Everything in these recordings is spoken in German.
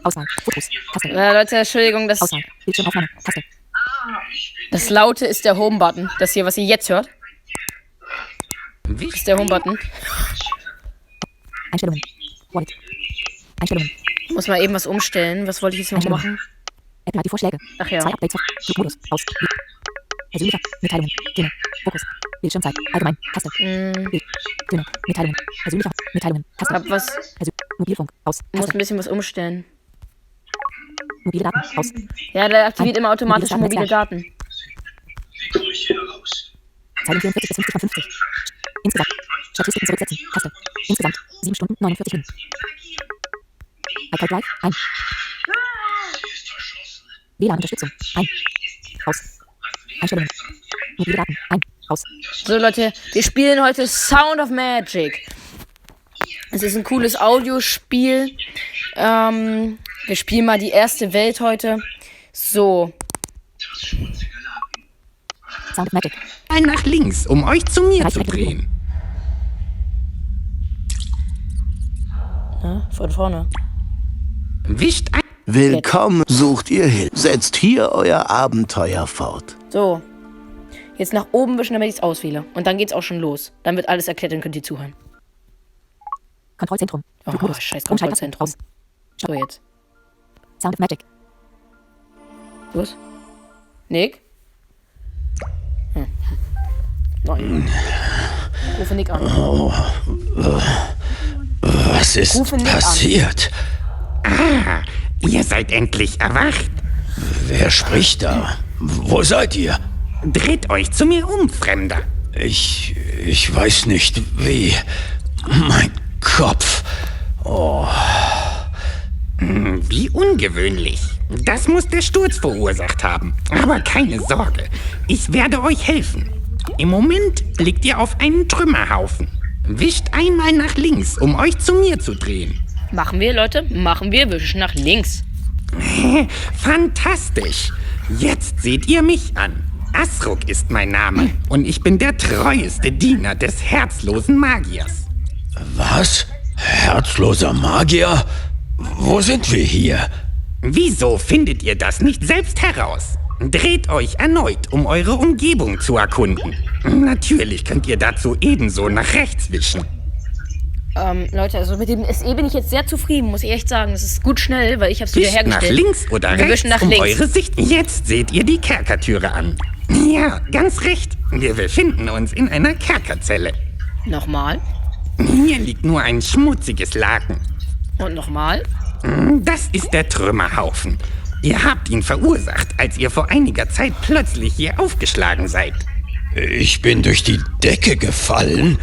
Auswahl. Fotos. Taste. Leute, Entschuldigung, Auswahl. Bildschirmaufnahme. Taste. das Laute ist der Home-Button. Das hier, was ihr jetzt hört, ist der Home-Button. Einstellungen. Wallet. Einstellungen. Muss mal eben was umstellen. Was wollte ich jetzt noch machen? Apple hat die Vorschläge. Ach ja. 2 Updates. Flugmodus. Aus. Persönlicher. Mitteilungen. Töne. Fokus. Bildschirmzeit. Allgemein. Taste. Bild. Töne. Mitteilungen. Persönlicher. Mitteilungen. Taste. Hab was. Mobilfunk. Aus. Muss Taste. ein bisschen was umstellen. Mobile Daten. Aus. Ja, der aktiviert immer automatisch mobile Daten. Zeilen 44 bis 50 von 50. Insgesamt. Statistiken zurücksetzen. Taste. Insgesamt. 7 Stunden 49 Minuten. iCloud Drive. Ein. WLAN-Unterstützung. Ein. Aus. Einstellungen. Mobile Daten. Ein. Aus. So Leute, wir spielen heute Sound of Magic. Es ist ein cooles Audiospiel. Wir spielen mal die erste Welt heute. So. Sound of Magic. Mal nach links, um euch zu mir zu drehen. Ja, von vorne. Wischt ein. Willkommen, sucht ihr Hilfe. Setzt hier euer Abenteuer fort. So. Jetzt nach oben wischen, damit ich es auswähle. Und dann geht's auch schon los. Dann wird alles erklärt, dann könnt ihr zuhören. Kontrollzentrum. Oh, Flugmodus. scheiß Umschalttasten. Kontrollzentrum. Aus. So, jetzt. Sound of Magic. Los. Nick? Nein. Rufe Nick an. Was ist Rufe Nick passiert? Ah, ihr seid endlich erwacht. Wer spricht da? Wo seid ihr? Dreht euch zu mir um, Fremder. Ich weiß nicht, wie. Mein Kopf. Wie ungewöhnlich. Das muss der Sturz verursacht haben. Aber keine Sorge, ich werde euch helfen. Im Moment liegt ihr auf einem Trümmerhaufen. Wischt einmal nach links, um euch zu mir zu drehen. Machen wir, Leute. Machen wir. Wischen nach links. Fantastisch. Jetzt seht ihr mich an. Asruk ist mein Name und ich bin der treueste Diener des herzlosen Magiers. Was? Herzloser Magier? Wo sind wir hier? Wieso findet ihr das nicht selbst heraus? Dreht euch erneut, um eure Umgebung zu erkunden. Natürlich könnt ihr dazu ebenso nach rechts wischen. Leute, also mit dem SE bin ich jetzt sehr zufrieden, muss ich echt sagen. Das ist gut schnell, weil ich hab's wieder Wischt nach hergestellt. links oder Wir rechts, wischen nach um links. eure Sicht. Jetzt seht ihr die Kerkertüre an. Ja, ganz recht. Wir befinden uns in einer Kerkerzelle. Nochmal. Hier liegt nur ein schmutziges Laken. Und nochmal. Das ist der Trümmerhaufen. Ihr habt ihn verursacht, als ihr vor einiger Zeit plötzlich hier aufgeschlagen seid. Ich bin durch die Decke gefallen.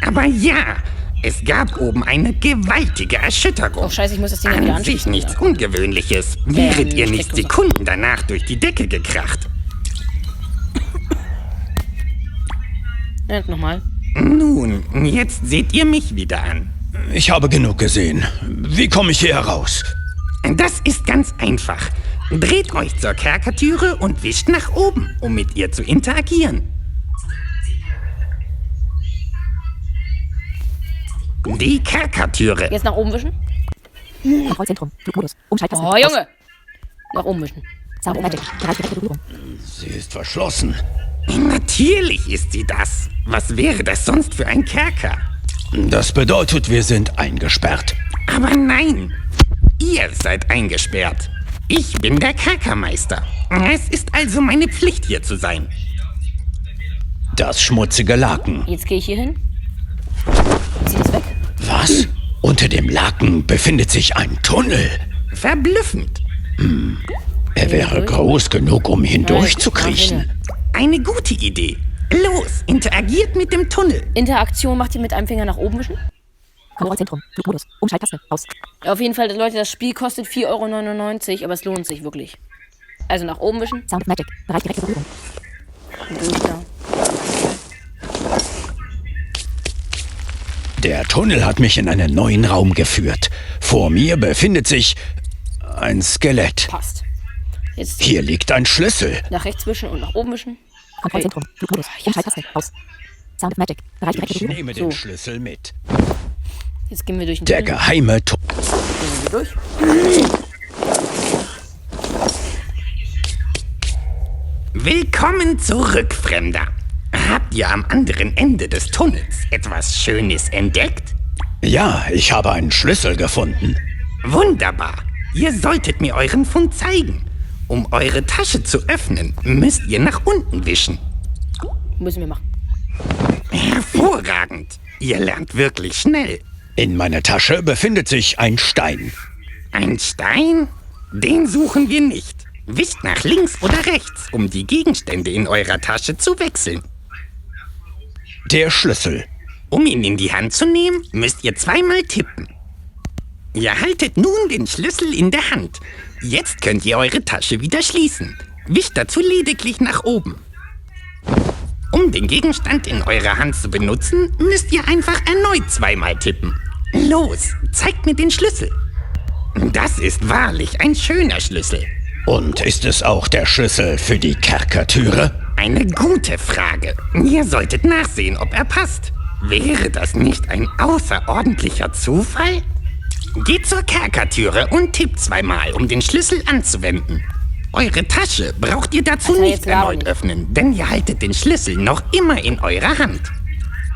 Aber ja, es gab oben eine gewaltige Erschütterung. Oh scheiße, ich muss das Ding ja wieder An sich anschließen. nichts Ungewöhnliches. Wäret ihr nicht Steckdose. Sekunden danach durch die Decke gekracht. Ja, nochmal. Nun, jetzt seht ihr mich wieder an. Ich habe genug gesehen. Wie komme ich hier heraus? Das ist ganz einfach. Dreht euch zur Kerkertüre und wischt nach oben, um mit ihr zu interagieren. Die Kerkertüre. Jetzt nach oben wischen. Kontrollzentrum. Flugmodus. Umschalttasten. Oh, Junge. Nach oben wischen. Sound of Magic. Bereich direkte Berührung. Sie ist verschlossen. Natürlich ist sie das. Was wäre das sonst für ein Kerker? Das bedeutet, wir sind eingesperrt. Aber nein, ihr seid eingesperrt. Ich bin der Kerkermeister. Es ist also meine Pflicht, hier zu sein. Das schmutzige Laken. Jetzt gehe ich hier hin. Zieh das weg. Was? Unter dem Laken befindet sich ein Tunnel. Verblüffend. Er wäre groß genug, um hindurch Nein, zu kriechen. Eine gute Idee. Los, interagiert mit dem Tunnel. Interaktion macht ihr mit einem Finger nach oben wischen. Kontrollzentrum. Flugmodus. Umschalttaste. Aus. Auf jeden Fall, Leute, das Spiel kostet 4,99 €, aber es lohnt sich wirklich. Also nach oben wischen. Sound of Magic. Bereich direkte Berührung. Und durch da. Der Tunnel hat mich in einen neuen Raum geführt. Vor mir befindet sich ein Skelett. Passt. Jetzt Hier liegt ein Schlüssel. nach rechts wischen und nach oben wischen. Kontrollzentrum. Flugmodus. Umschalttaste. Aus. Sound of Magic. Bereich direkte Ich Berührung. nehme So. den Schlüssel mit. Jetzt gehen wir durch den Der Tunnel. geheime Tunnel. Gehen wir durch. Willkommen zurück, Fremder. Habt ihr am anderen Ende des Tunnels etwas Schönes entdeckt? Ja, ich habe einen Schlüssel gefunden. Wunderbar. Ihr solltet mir euren Fund zeigen. Um eure Tasche zu öffnen, müsst ihr nach unten wischen. Müssen wir machen. Hervorragend. Ihr lernt wirklich schnell. In meiner Tasche befindet sich ein Stein. Ein Stein? Den suchen wir nicht. Wischt nach links oder rechts, um die Gegenstände in eurer Tasche zu wechseln. Der Schlüssel. Um ihn in die Hand zu nehmen, müsst ihr zweimal tippen. Ihr haltet nun den Schlüssel in der Hand. Jetzt könnt ihr eure Tasche wieder schließen. Wischt dazu lediglich nach oben. Um den Gegenstand in eurer Hand zu benutzen, müsst ihr einfach erneut zweimal tippen. Los, zeigt mir den Schlüssel. Das ist wahrlich ein schöner Schlüssel. Und ist es auch der Schlüssel für die Kerkertüre? Eine gute Frage. Ihr solltet nachsehen, ob er passt. Wäre das nicht ein außerordentlicher Zufall? Geht zur Kerkertüre und tippt zweimal, um den Schlüssel anzuwenden. Eure Tasche braucht ihr dazu Also nicht jetzt laber erneut nicht. öffnen, denn ihr haltet den Schlüssel noch immer in eurer Hand.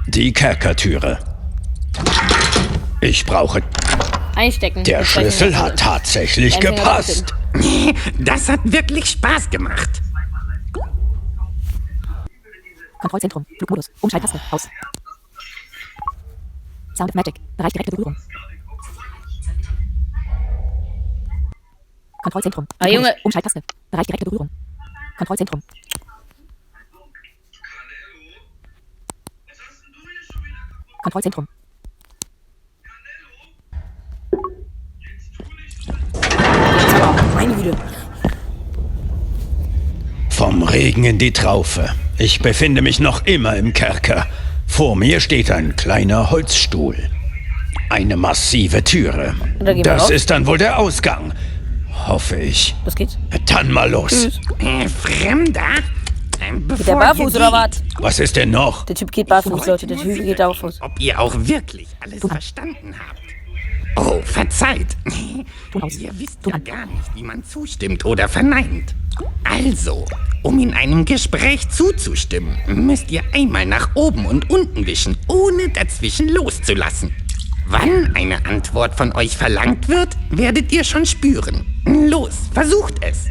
Die Kerkertüre. Ich brauche... Einstecken. Der Wir stecken Schlüssel in hat tatsächlich Ein Finger gepasst. Das hat wirklich Spaß gemacht. Kontrollzentrum. Flugmodus. Umschalttaste. Aus. Sound of Magic. Bereich direkte Berührung. Kontrollzentrum. Ah, Flugmodus. Junge. Umschalttaste. Bereich direkte Berührung. Kontrollzentrum. Kontrollzentrum. Meine Güte. Vom Regen in die Traufe. Ich befinde mich noch immer im Kerker. Vor mir steht ein kleiner Holzstuhl. Eine massive Türe. Da gehen wir Das raus. ist dann wohl der Ausgang. Hoffe ich. Was geht's? Dann mal los. Tschüss. Fremder? Geht der barfuß oder was? Was ist denn noch? Der Typ geht barfuß, Leute. Der Typ geht barfuß. Ob ihr auch wirklich alles verstanden habt? Oh, verzeiht. Ton aus. Ihr wisst Ton ja an. gar nicht, wie man zustimmt oder verneint. Also, um in einem Gespräch zuzustimmen, müsst ihr einmal nach oben und unten wischen, ohne dazwischen loszulassen. Wann eine Antwort von euch verlangt wird, werdet ihr schon spüren. Los, versucht es.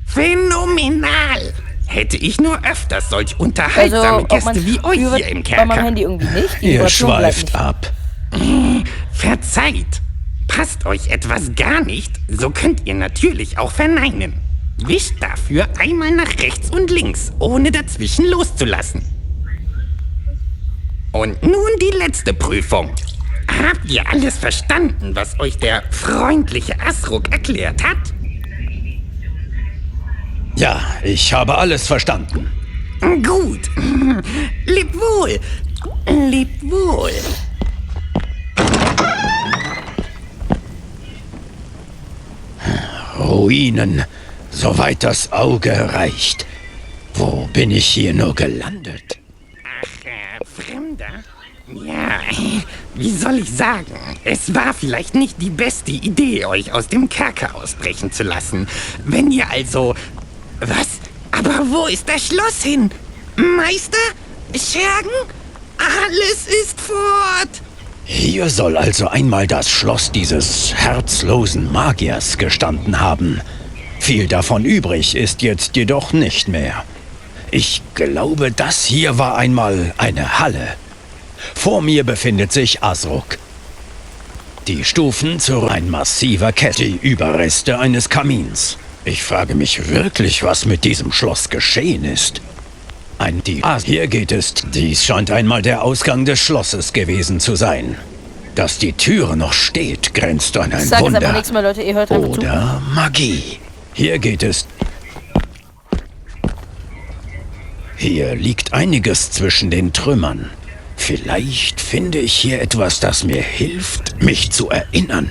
Phänomenal! Hätte ich nur öfters solch unterhaltsame Also, ob Gäste man wie euch spürt hier im bei meinem Kerker. Handy irgendwie nicht. Die Ihr Vibration bleibt schweift nicht. ab. Verzeiht. Passt euch etwas gar nicht, so könnt ihr natürlich auch verneinen. Wischt dafür einmal nach rechts und links, ohne dazwischen loszulassen. Und nun die letzte Prüfung. Habt ihr alles verstanden, was euch der freundliche Asruk erklärt hat? Ja, ich habe alles verstanden. Gut. Lebt wohl. Lebt wohl. Ruinen, soweit das Auge reicht. Wo bin ich hier nur gelandet? Fremder? Ja, wie soll ich sagen? Es war vielleicht nicht die beste Idee, euch aus dem Kerker ausbrechen zu lassen. Wenn ihr also... Was? Aber wo ist das Schloss hin? Meister? Schergen? Alles ist fort! Hier soll also einmal das Schloss dieses herzlosen Magiers gestanden haben. Viel davon übrig ist jetzt jedoch nicht mehr. Ich glaube, das hier war einmal eine Halle. Vor mir befindet sich Asruk. Die Stufen zu ein massiver Kette, die Überreste eines Kamins. Ich frage mich wirklich, was mit diesem Schloss geschehen ist. Hier geht es. Dies scheint einmal der Ausgang des Schlosses gewesen zu sein. Dass die Türe noch steht, grenzt an Ich ein sag jetzt einfach Wunder. nichts mehr, Leute. Ihr hört einfach zu. Oder Magie. Hier geht es. Hier liegt einiges zwischen den Trümmern. Vielleicht finde ich hier etwas, das mir hilft, mich zu erinnern.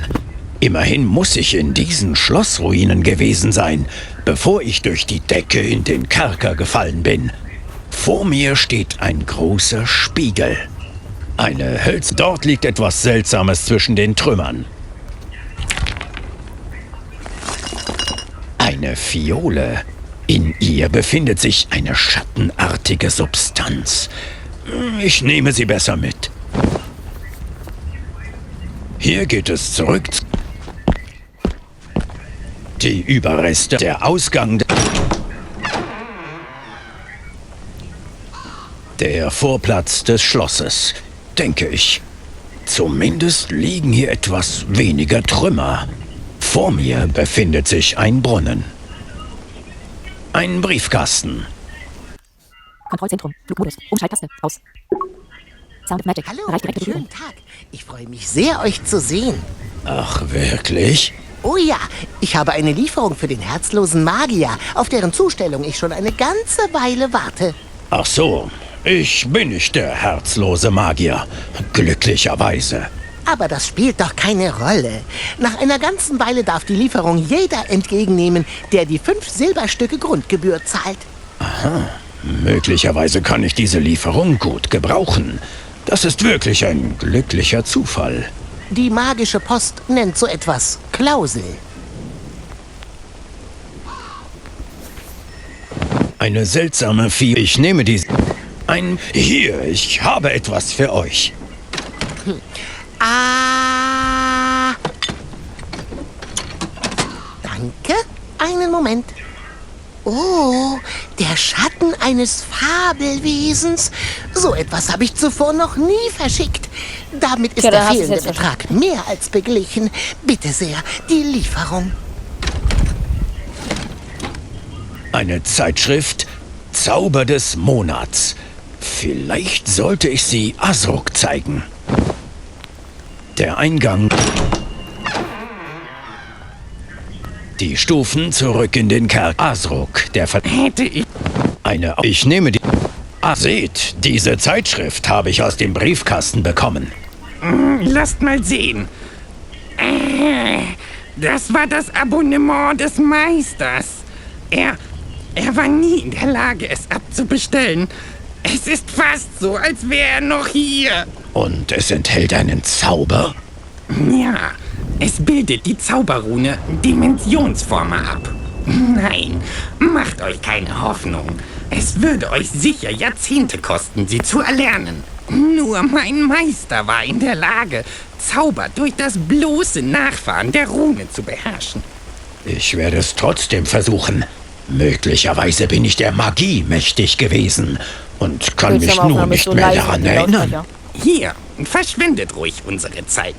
Immerhin muss ich in diesen Schlossruinen gewesen sein, bevor ich durch die Decke in den Kerker gefallen bin. Vor mir steht ein großer Spiegel. Dort liegt etwas Seltsames zwischen den Trümmern. Eine Eine Fiole. In ihr befindet sich eine schattenartige Substanz. Ich nehme sie besser mit. Hier geht es zurück. Die Überreste, der Ausgang, der Vorplatz des Schlosses, denke ich. Zumindest liegen hier etwas weniger Trümmer. Vor mir befindet sich ein Brunnen. Ein Briefkasten. Kontrollzentrum. Flugmodus. Umschalttaste. Aus. Sound of Magic. Hallo, Erreicht direkte schönen Berührung. Tag. Ich freue mich sehr, euch zu sehen. Ach, wirklich? Oh ja, ich habe eine Lieferung für den herzlosen Magier, auf deren Zustellung ich schon eine ganze Weile warte. Ach so, ich bin nicht der herzlose Magier. Glücklicherweise. Aber das spielt doch keine Rolle. Nach einer ganzen Weile darf die Lieferung jeder entgegennehmen, der die 5 Silberstücke Grundgebühr zahlt. Möglicherweise kann ich diese Lieferung gut gebrauchen. Das ist wirklich ein glücklicher Zufall. Die magische Post nennt so etwas Klausel. Eine seltsame Vieh. Ich nehme die... Hier, ich habe etwas für euch. Ah. Danke. Einen Moment. Oh, der Schatten eines Fabelwesens. So etwas habe ich zuvor noch nie verschickt. Damit ist Ja, der dann hast du's fehlende jetzt Betrag mehr als beglichen. Bitte sehr, die Lieferung. Eine Zeitschrift Zauber des Monats. Vielleicht sollte ich sie Asruk zeigen. Der Eingang. Die Stufen zurück in den Kerker. Asruk, der Hätte ich... Ich nehme die... Seht, diese Zeitschrift habe ich aus dem Briefkasten bekommen. Lasst mal sehen. Das war das Abonnement des Meisters. Er war nie in der Lage, es abzubestellen. Es ist fast so, als wäre er noch hier. Und es enthält einen Zauber? Ja, es bildet die Zauberrune Dimensionsformer ab. Nein, macht euch keine Hoffnung. Es würde euch sicher Jahrzehnte kosten, sie zu erlernen. Nur mein Meister war in der Lage, Zauber durch das bloße Nachfahren der Rune zu beherrschen. Ich werde es trotzdem versuchen. Möglicherweise bin ich der Magie mächtig gewesen und kann Willst du mich aber auch nur mal mit nicht so mehr leisen daran erinnern. Lautsprecher? Hier, verschwendet ruhig unsere Zeit.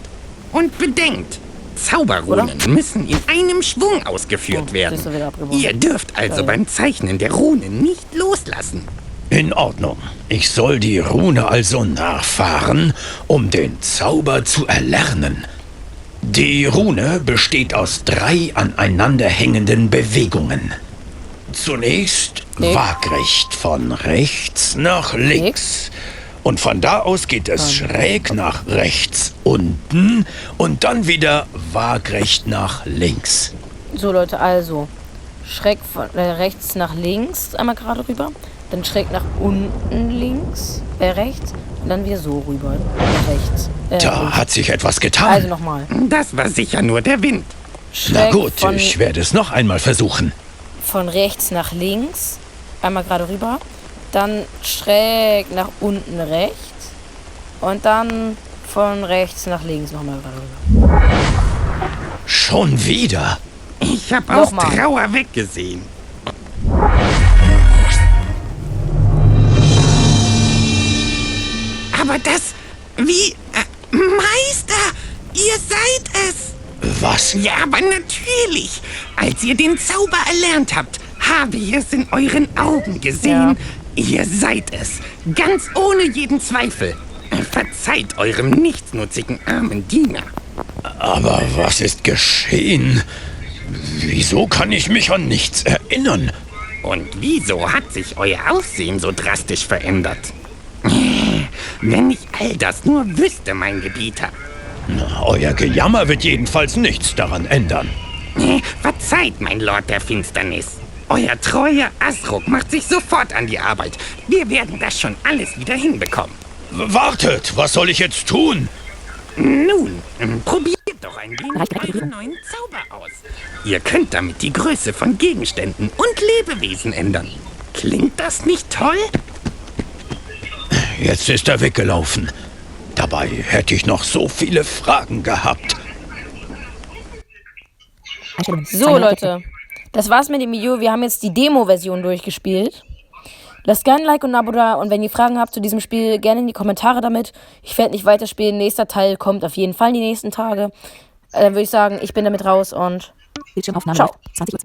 Und bedenkt, Zauberrunen müssen in einem Schwung ausgeführt Oh, werden. siehst du wieder abgebrochen. Ihr dürft also Geil. beim Zeichnen der Rune nicht loslassen. In Ordnung. Ich soll die Rune also nachfahren, um den Zauber zu erlernen. Die Rune besteht aus 3 aneinander hängenden Bewegungen. Zunächst waagrecht von rechts nach links. Und von da aus geht es schräg nach rechts unten und dann wieder waagrecht nach links. So Leute, also schräg von rechts nach links, einmal gerade rüber, dann schräg nach unten links, rechts und dann wieder so rüber, rechts. Da links. hat sich etwas getan. Also nochmal. Das war sicher nur der Wind. Na Schräg gut, von, ich werde es noch einmal versuchen. von rechts nach links, einmal gerade rüber, dann schräg nach unten rechts und dann von rechts nach links nochmal gerade rüber. Schon wieder? Ich habe aus Nochmal. Trauer weggesehen. Aber das... Wie... Meister! Ihr seid es! Was? Ja, aber natürlich! Als ihr den Zauber erlernt habt, habe ich es in euren Augen gesehen. Ihr seid es. Ganz ohne jeden Zweifel. Verzeiht eurem nichtsnutzigen armen Diener. Aber was ist geschehen? Wieso kann ich mich an nichts erinnern? Und wieso hat sich euer Aussehen so drastisch verändert? Wenn ich all das nur wüsste, mein Gebieter. Na, euer Gejammer wird jedenfalls nichts daran ändern. Verzeiht, mein Lord der Finsternis. Euer treuer Asruk macht sich sofort an die Arbeit. Wir werden das schon alles wieder hinbekommen. Wartet, was soll ich jetzt tun? Nun, probiert doch eingehen, Bereich direkt euren neuen Zauber aus. Ihr könnt damit die Größe von Gegenständen und Lebewesen ändern. Klingt das nicht toll? Jetzt ist er weggelaufen. Dabei hätte ich noch so viele Fragen gehabt. Einstellungen. So, 200 Objekte. Leute. Das war's mit dem Video. Wir haben jetzt die Demo-Version durchgespielt. Lasst gerne ein Like und ein Abo da. Und wenn ihr Fragen habt zu diesem Spiel, gerne in die Kommentare damit. Ich werde nicht weiterspielen. Nächster Teil kommt auf jeden Fall die nächsten Tage. Dann würde ich sagen, ich bin damit raus und Bildschirmaufnahme Ciao. läuft. 20 Uhr.